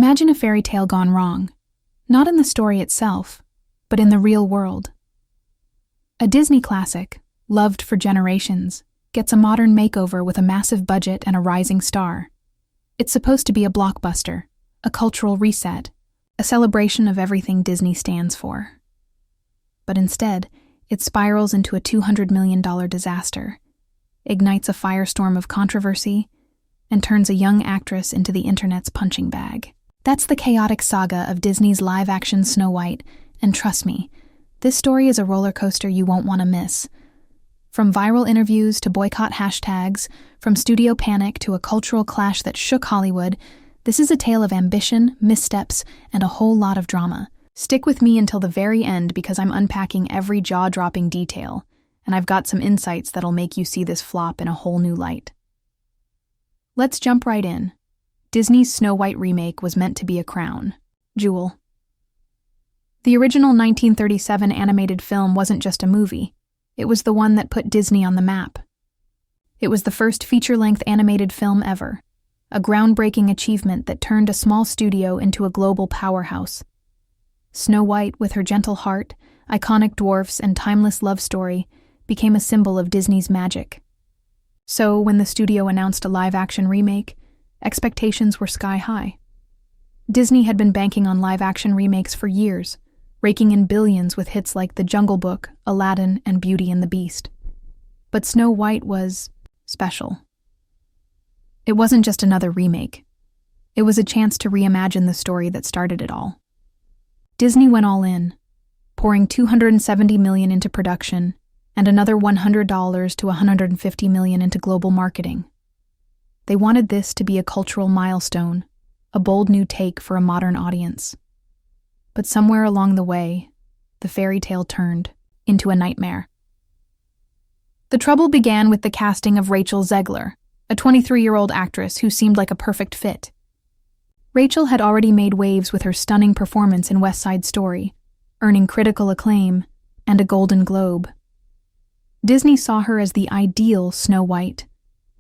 Imagine a fairy tale gone wrong, not in the story itself, but in the real world. A Disney classic, loved for generations, gets a modern makeover with a massive budget and a rising star. It's supposed to be a blockbuster, a cultural reset, a celebration of everything Disney stands for. But instead, it spirals into a $200 million disaster, ignites a firestorm of controversy, and turns a young actress into the internet's punching bag. That's the chaotic saga of Disney's live-action Snow White, and trust me, this story is a roller coaster you won't want to miss. From viral interviews to boycott hashtags, from studio panic to a cultural clash that shook Hollywood, this is a tale of ambition, missteps, and a whole lot of drama. Stick with me until the very end because I'm unpacking every jaw-dropping detail, and I've got some insights that'll make you see this flop in a whole new light. Let's jump right in. Disney's Snow White remake was meant to be a crown jewel. The original 1937 animated film wasn't just a movie. It was the one that put Disney on the map. It was the first feature-length animated film ever, a groundbreaking achievement that turned a small studio into a global powerhouse. Snow White, with her gentle heart, iconic dwarfs, and timeless love story, became a symbol of Disney's magic. So, when the studio announced a live-action remake, expectations were sky-high. Disney had been banking on live-action remakes for years, raking in billions with hits like The Jungle Book, Aladdin, and Beauty and the Beast. But Snow White was special. It wasn't just another remake. It was a chance to reimagine the story that started it all. Disney went all in, pouring $270 million into production and another $100 to $150 million into global marketing. They wanted this to be a cultural milestone, a bold new take for a modern audience. But somewhere along the way, the fairy tale turned into a nightmare. The trouble began with the casting of Rachel Zegler, a 23-year-old actress who seemed like a perfect fit. Rachel had already made waves with her stunning performance in West Side Story, earning critical acclaim and a Golden Globe. Disney saw her as the ideal Snow White,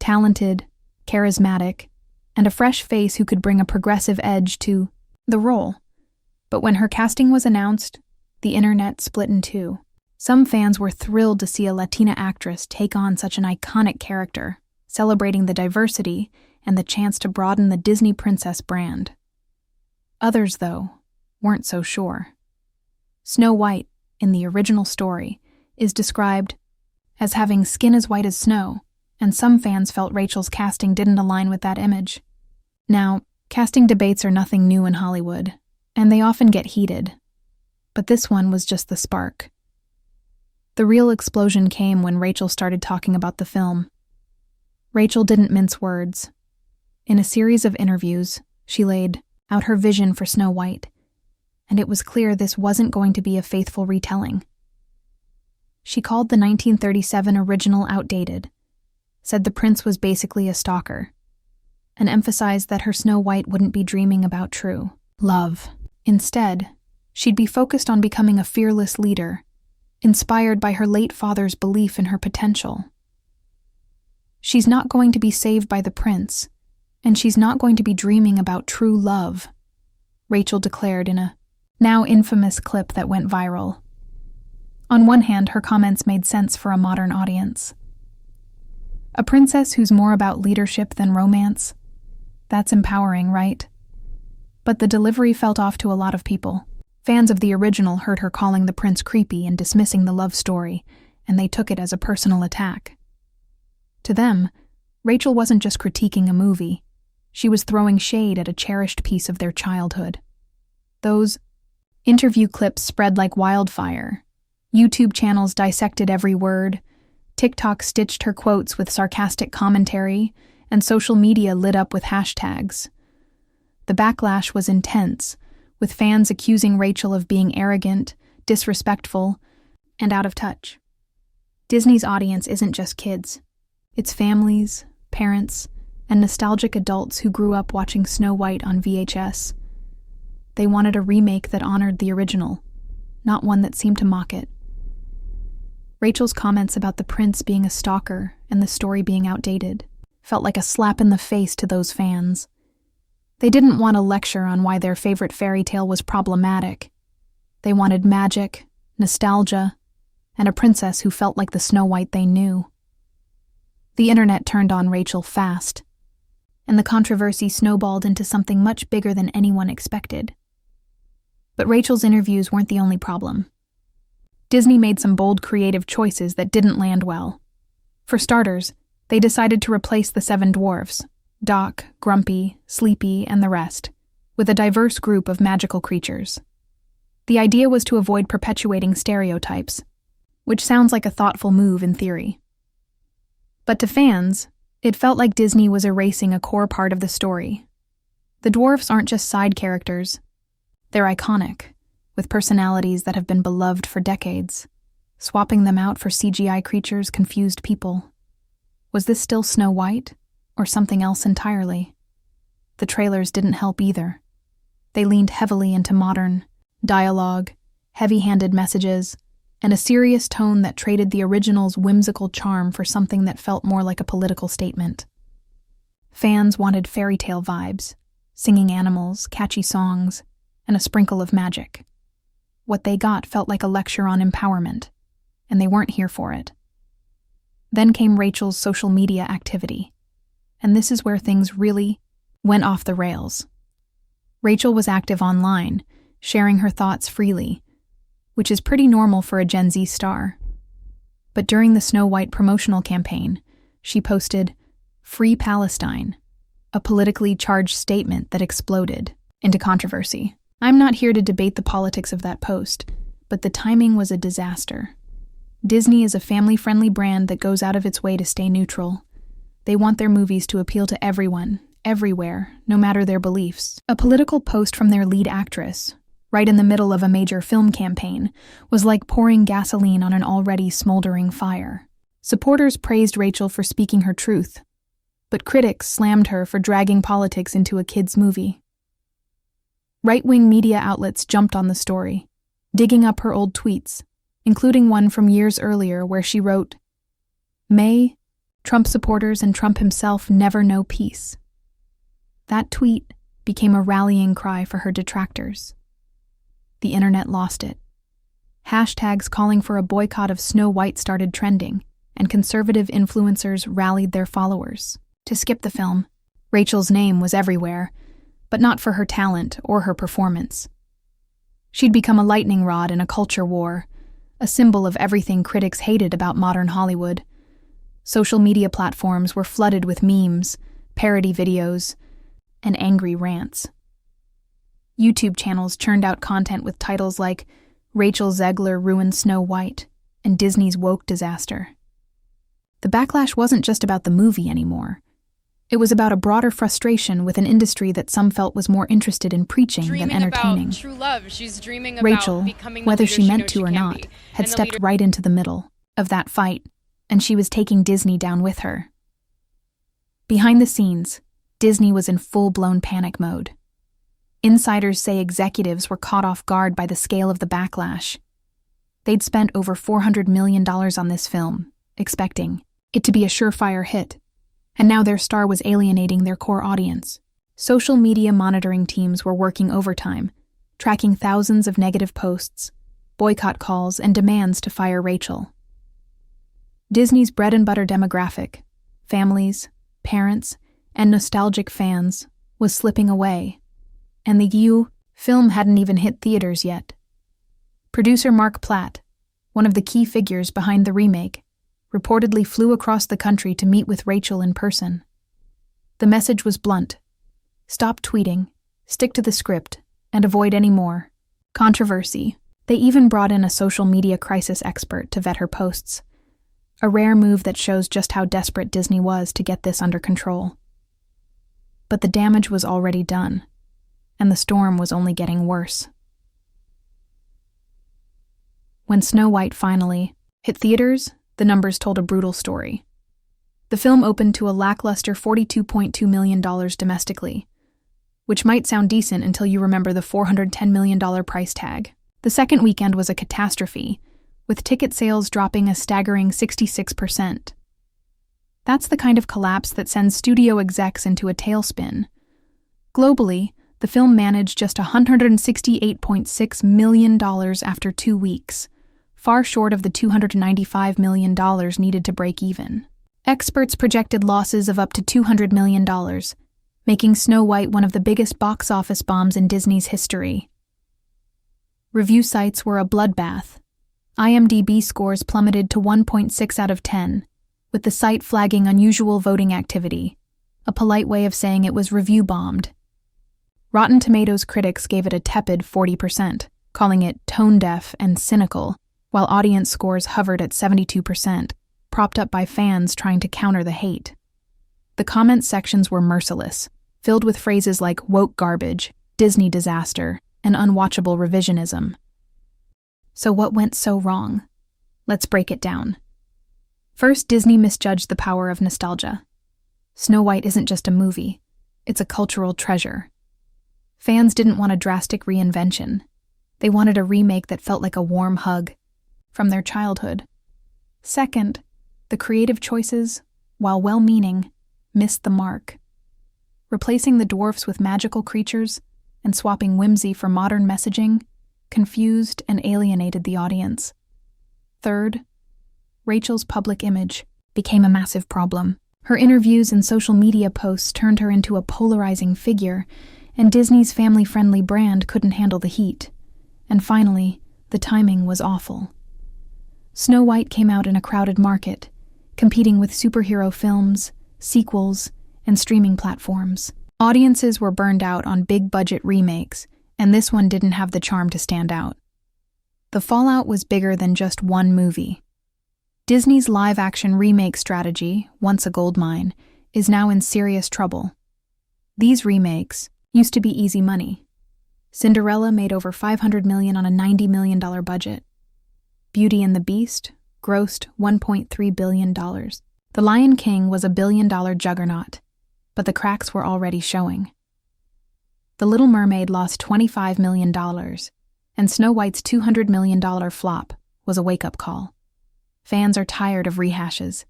talented, charismatic, and a fresh face who could bring a progressive edge to the role. But when her casting was announced, the internet split in two. Some fans were thrilled to see a Latina actress take on such an iconic character, celebrating the diversity and the chance to broaden the Disney princess brand. Others, though, weren't so sure. Snow White, in the original story, is described as having skin as white as snow, and some fans felt Rachel's casting didn't align with that image. Now, casting debates are nothing new in Hollywood, and they often get heated. But this one was just the spark. The real explosion came when Rachel started talking about the film. Rachel didn't mince words. In a series of interviews, she laid out her vision for Snow White, and it was clear this wasn't going to be a faithful retelling. She called the 1937 original outdated, said the prince was basically a stalker, and emphasized that her Snow White wouldn't be dreaming about true love. Instead, she'd be focused on becoming a fearless leader, inspired by her late father's belief in her potential. She's not going to be saved by the prince, and she's not going to be dreaming about true love, Rachel declared in a now infamous clip that went viral. On one hand, her comments made sense for a modern audience. A princess who's more about leadership than romance? That's empowering, right? But the delivery felt off to a lot of people. Fans of the original heard her calling the prince creepy and dismissing the love story, and they took it as a personal attack. To them, Rachel wasn't just critiquing a movie. She was throwing shade at a cherished piece of their childhood. Those interview clips spread like wildfire. YouTube channels dissected every word, TikTok stitched her quotes with sarcastic commentary, and social media lit up with hashtags. The backlash was intense, with fans accusing Rachel of being arrogant, disrespectful, and out of touch. Disney's audience isn't just kids. It's families, parents, and nostalgic adults who grew up watching Snow White on VHS. They wanted a remake that honored the original, not one that seemed to mock it. Rachel's comments about the prince being a stalker and the story being outdated felt like a slap in the face to those fans. They didn't want a lecture on why their favorite fairy tale was problematic. They wanted magic, nostalgia, and a princess who felt like the Snow White they knew. The internet turned on Rachel fast, and the controversy snowballed into something much bigger than anyone expected. But Rachel's interviews weren't the only problem. Disney made some bold creative choices that didn't land well. For starters, they decided to replace the 7 dwarfs, Doc, Grumpy, Sleepy, and the rest, with a diverse group of magical creatures. The idea was to avoid perpetuating stereotypes, which sounds like a thoughtful move in theory. But to fans, it felt like Disney was erasing a core part of the story. The dwarfs aren't just side characters. They're iconic, with personalities that have been beloved for decades. Swapping them out for CGI creatures confused people. Was this still Snow White, or something else entirely? The trailers didn't help either. They leaned heavily into modern dialogue, heavy-handed messages, and a serious tone that traded the original's whimsical charm for something that felt more like a political statement. Fans wanted fairy tale vibes, singing animals, catchy songs, and a sprinkle of magic. What they got felt like a lecture on empowerment, and they weren't here for it. Then came Rachel's social media activity, and this is where things really went off the rails. Rachel was active online, sharing her thoughts freely, which is pretty normal for a Gen Z star. But during the Snow White promotional campaign, she posted, "Free Palestine," a politically charged statement that exploded into controversy. I'm not here to debate the politics of that post, but the timing was a disaster. Disney is a family-friendly brand that goes out of its way to stay neutral. They want their movies to appeal to everyone, everywhere, no matter their beliefs. A political post from their lead actress, right in the middle of a major film campaign, was like pouring gasoline on an already smoldering fire. Supporters praised Rachel for speaking her truth, but critics slammed her for dragging politics into a kids' movie. Right-wing media outlets jumped on the story, digging up her old tweets, including one from years earlier where she wrote, "May, Trump supporters and Trump himself never know peace." That tweet became a rallying cry for her detractors. The internet lost it. Hashtags calling for a boycott of Snow White started trending, and conservative influencers rallied their followers. To skip the film, Rachel's name was everywhere, but not for her talent or her performance. She'd become a lightning rod in a culture war, a symbol of everything critics hated about modern Hollywood. Social media platforms were flooded with memes, parody videos, and angry rants. YouTube channels churned out content with titles like "Rachel Zegler Ruined Snow White" and "Disney's Woke Disaster." The backlash wasn't just about the movie anymore. It was about a broader frustration with an industry that some felt was more interested in preaching than entertaining. About true love. She's dreaming about Rachel, becoming whether the she leader meant to or can not, be. had And the stepped leader- right into the middle of that fight, and she was taking Disney down with her. Behind the scenes, Disney was in full-blown panic mode. Insiders say executives were caught off guard by the scale of the backlash. They'd spent over $400 million on this film, expecting it to be a surefire hit, and now their star was alienating their core audience. Social media monitoring teams were working overtime, tracking thousands of negative posts, boycott calls, and demands to fire Rachel. Disney's bread-and-butter demographic, families, parents, and nostalgic fans, was slipping away, and the film hadn't even hit theaters yet. Producer Mark Platt, one of the key figures behind the remake, reportedly flew across the country to meet with Rachel in person. The message was blunt: stop tweeting, stick to the script, and avoid any more controversy. They even brought in a social media crisis expert to vet her posts, a rare move that shows just how desperate Disney was to get this under control. But the damage was already done, and the storm was only getting worse. When Snow White finally hit theaters, the numbers told a brutal story. The film opened to a lackluster $42.2 million domestically, which might sound decent until you remember the $410 million price tag. The second weekend was a catastrophe, with ticket sales dropping a staggering 66%. That's the kind of collapse that sends studio execs into a tailspin. Globally, the film managed just $168.6 million after 2 weeks, far short of the $295 million needed to break even. Experts projected losses of up to $200 million, making Snow White one of the biggest box office bombs in Disney's history. Review sites were a bloodbath. IMDb scores plummeted to 1.6 out of 10, with the site flagging unusual voting activity, a polite way of saying it was review-bombed. Rotten Tomatoes critics gave it a tepid 40%, calling it tone-deaf and cynical, while audience scores hovered at 72%, propped up by fans trying to counter the hate. The comment sections were merciless, filled with phrases like woke garbage, Disney disaster, and unwatchable revisionism. So what went so wrong? Let's break it down. First, Disney misjudged the power of nostalgia. Snow White isn't just a movie, it's a cultural treasure. Fans didn't want a drastic reinvention. They wanted a remake that felt like a warm hug from their childhood. Second, the creative choices, while well-meaning, missed the mark. Replacing the dwarfs with magical creatures and swapping whimsy for modern messaging confused and alienated the audience. Third, Rachel's public image became a massive problem. Her interviews and social media posts turned her into a polarizing figure, and Disney's family-friendly brand couldn't handle the heat. And finally, the timing was awful. Snow White came out in a crowded market, competing with superhero films, sequels, and streaming platforms. Audiences were burned out on big-budget remakes, and this one didn't have the charm to stand out. The fallout was bigger than just one movie. Disney's live-action remake strategy, once a goldmine, is now in serious trouble. These remakes used to be easy money. Cinderella made over $500 million on a $90 million budget. Beauty and the Beast grossed $1.3 billion. The Lion King was a billion-dollar juggernaut, but the cracks were already showing. The Little Mermaid lost $25 million, and Snow White's $200 million flop was a wake-up call. Fans are tired of rehashes.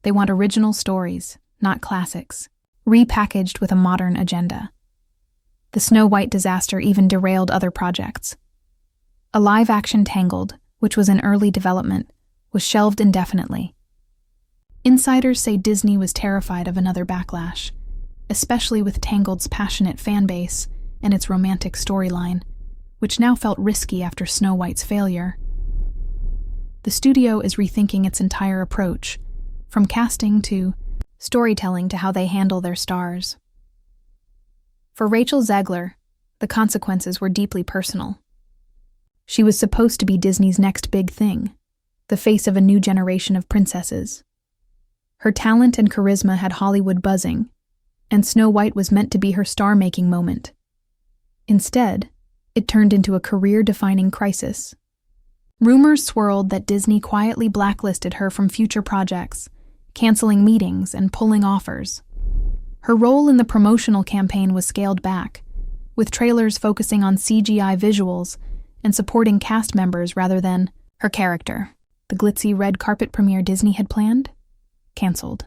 They want original stories, not classics, repackaged with a modern agenda. The Snow White disaster even derailed other projects. A live-action Tangled, which was in early development, was shelved indefinitely. Insiders say Disney was terrified of another backlash, especially with Tangled's passionate fan base and its romantic storyline, which now felt risky after Snow White's failure. The studio is rethinking its entire approach, from casting to storytelling to how they handle their stars. For Rachel Zegler, the consequences were deeply personal. She was supposed to be Disney's next big thing, the face of a new generation of princesses. Her talent and charisma had Hollywood buzzing, and Snow White was meant to be her star-making moment. Instead, it turned into a career-defining crisis. Rumors swirled that Disney quietly blacklisted her from future projects, canceling meetings and pulling offers. Her role in the promotional campaign was scaled back, with trailers focusing on CGI visuals and supporting cast members rather than her character. The glitzy red carpet premiere Disney had planned? Canceled.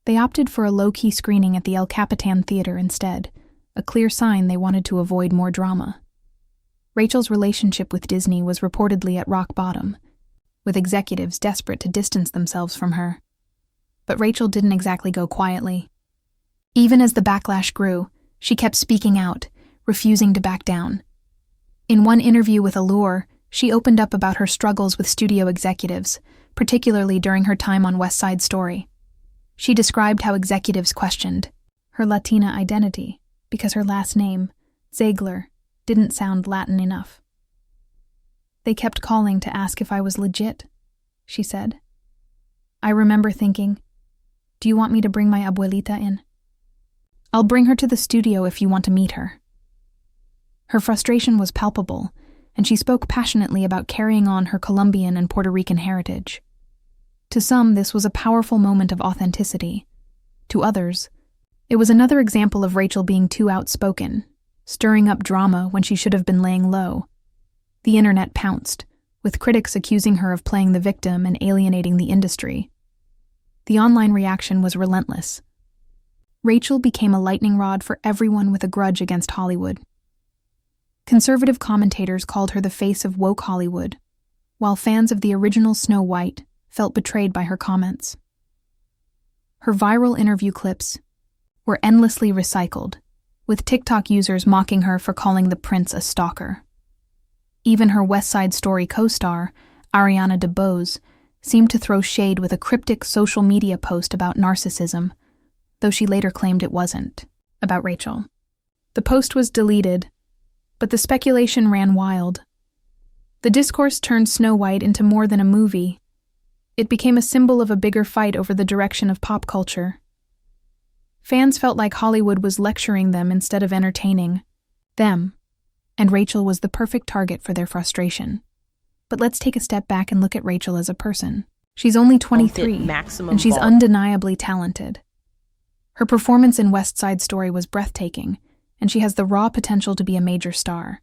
They opted for a low-key screening at the El Capitan Theater instead, a clear sign they wanted to avoid more drama. Rachel's relationship with Disney was reportedly at rock bottom, with executives desperate to distance themselves from her. But Rachel didn't exactly go quietly. Even as the backlash grew, she kept speaking out, refusing to back down. In one interview with Allure, she opened up about her struggles with studio executives, particularly during her time on West Side Story. She described how executives questioned her Latina identity because her last name, Zegler, didn't sound Latin enough. They kept calling to ask if I was legit, she said. I remember thinking, do you want me to bring my abuelita in? I'll bring her to the studio if you want to meet her. Her frustration was palpable, and she spoke passionately about carrying on her Colombian and Puerto Rican heritage. To some, this was a powerful moment of authenticity. To others, it was another example of Rachel being too outspoken, stirring up drama when she should have been laying low. The internet pounced, with critics accusing her of playing the victim and alienating the industry. The online reaction was relentless. Rachel became a lightning rod for everyone with a grudge against Hollywood. Conservative commentators called her the face of woke Hollywood, while fans of the original Snow White felt betrayed by her comments. Her viral interview clips were endlessly recycled, with TikTok users mocking her for calling the prince a stalker. Even her West Side Story co-star, Ariana DeBose, seemed to throw shade with a cryptic social media post about narcissism, though she later claimed it wasn't about Rachel. The post was deleted, but the speculation ran wild. The discourse turned Snow White into more than a movie. It became a symbol of a bigger fight over the direction of pop culture. Fans felt like Hollywood was lecturing them instead of entertaining them, and Rachel was the perfect target for their frustration. But let's take a step back and look at Rachel as a person. She's only 23, and she's undeniably talented. Her performance in West Side Story was breathtaking, and she has the raw potential to be a major star.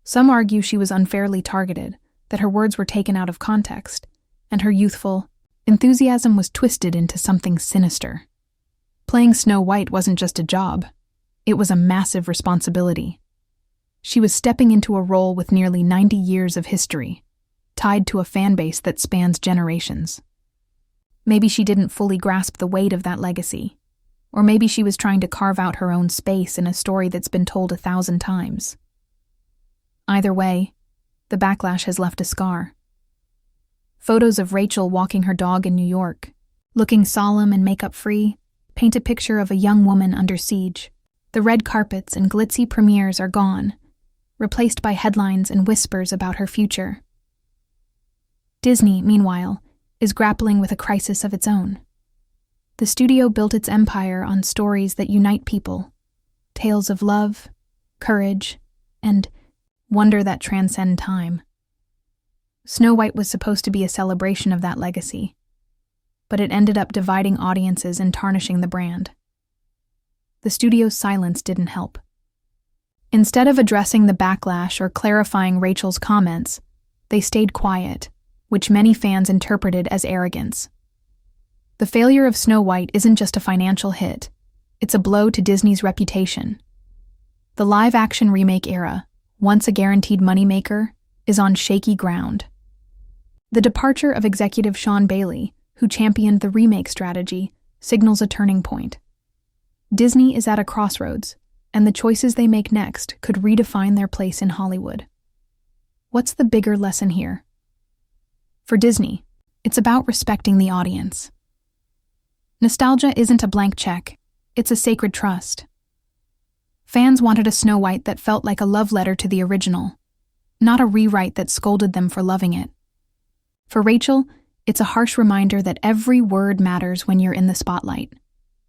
Some argue she was unfairly targeted, that her words were taken out of context, and her youthful enthusiasm was twisted into something sinister. Playing Snow White wasn't just a job, it was a massive responsibility. She was stepping into a role with nearly 90 years of history, tied to a fan base that spans generations. Maybe she didn't fully grasp the weight of that legacy, or maybe she was trying to carve out her own space in a story that's been told 1,000 times. Either way, the backlash has left a scar. Photos of Rachel walking her dog in New York, looking solemn and makeup-free, paint a picture of a young woman under siege. The red carpets and glitzy premieres are gone, replaced by headlines and whispers about her future. Disney, meanwhile, is grappling with a crisis of its own. The studio built its empire on stories that unite people, tales of love, courage, and wonder that transcend time. Snow White was supposed to be a celebration of that legacy, but it ended up dividing audiences and tarnishing the brand. The studio's silence didn't help. Instead of addressing the backlash or clarifying Rachel's comments, they stayed quiet, which many fans interpreted as arrogance. The failure of Snow White isn't just a financial hit, it's a blow to Disney's reputation. The live-action remake era, once a guaranteed moneymaker, is on shaky ground. The departure of executive Sean Bailey, who championed the remake strategy, signals a turning point. Disney is at a crossroads, and the choices they make next could redefine their place in Hollywood. What's the bigger lesson here? For Disney, it's about respecting the audience. Nostalgia isn't a blank check, it's a sacred trust. Fans wanted a Snow White that felt like a love letter to the original, not a rewrite that scolded them for loving it. For Rachel, it's a harsh reminder that every word matters when you're in the spotlight.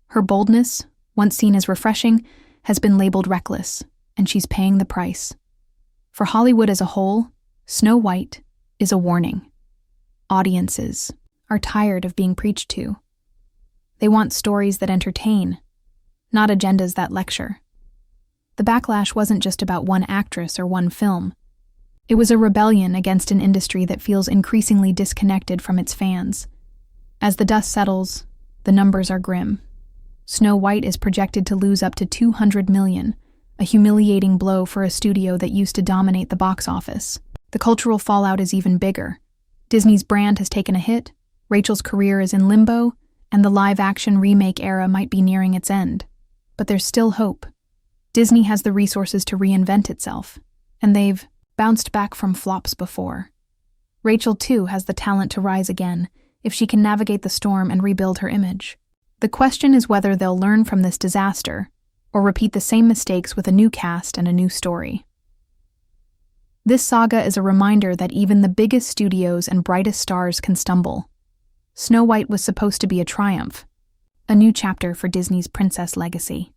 Her boldness, once seen as refreshing, has been labeled reckless, and she's paying the price. For Hollywood as a whole, Snow White is a warning. Audiences are tired of being preached to. They want stories that entertain, not agendas that lecture. The backlash wasn't just about one actress or one film. It was a rebellion against an industry that feels increasingly disconnected from its fans. As the dust settles, the numbers are grim. Snow White is projected to lose up to $200 million, a humiliating blow for a studio that used to dominate the box office. The cultural fallout is even bigger. Disney's brand has taken a hit, Rachel's career is in limbo, and the live-action remake era might be nearing its end. But there's still hope. Disney has the resources to reinvent itself, and they've bounced back from flops before. Rachel, too, has the talent to rise again if she can navigate the storm and rebuild her image. The question is whether they'll learn from this disaster or repeat the same mistakes with a new cast and a new story. This saga is a reminder that even the biggest studios and brightest stars can stumble. Snow White was supposed to be a triumph, a new chapter for Disney's princess legacy.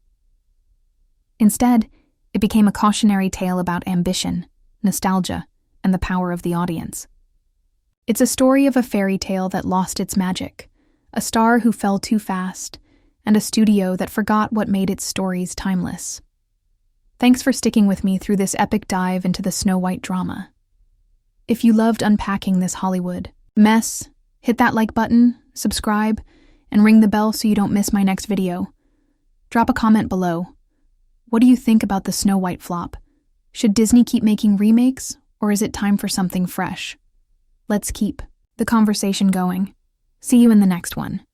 Instead, it became a cautionary tale about ambition, nostalgia, and the power of the audience. It's a story of a fairy tale that lost its magic, a star who fell too fast, and a studio that forgot what made its stories timeless. Thanks for sticking with me through this epic dive into the Snow White drama. If you loved unpacking this Hollywood mess, hit that like button, subscribe, and ring the bell so you don't miss my next video. Drop a comment below. What do you think about the Snow White flop? Should Disney keep making remakes, or is it time for something fresh? Let's keep the conversation going. See you in the next one.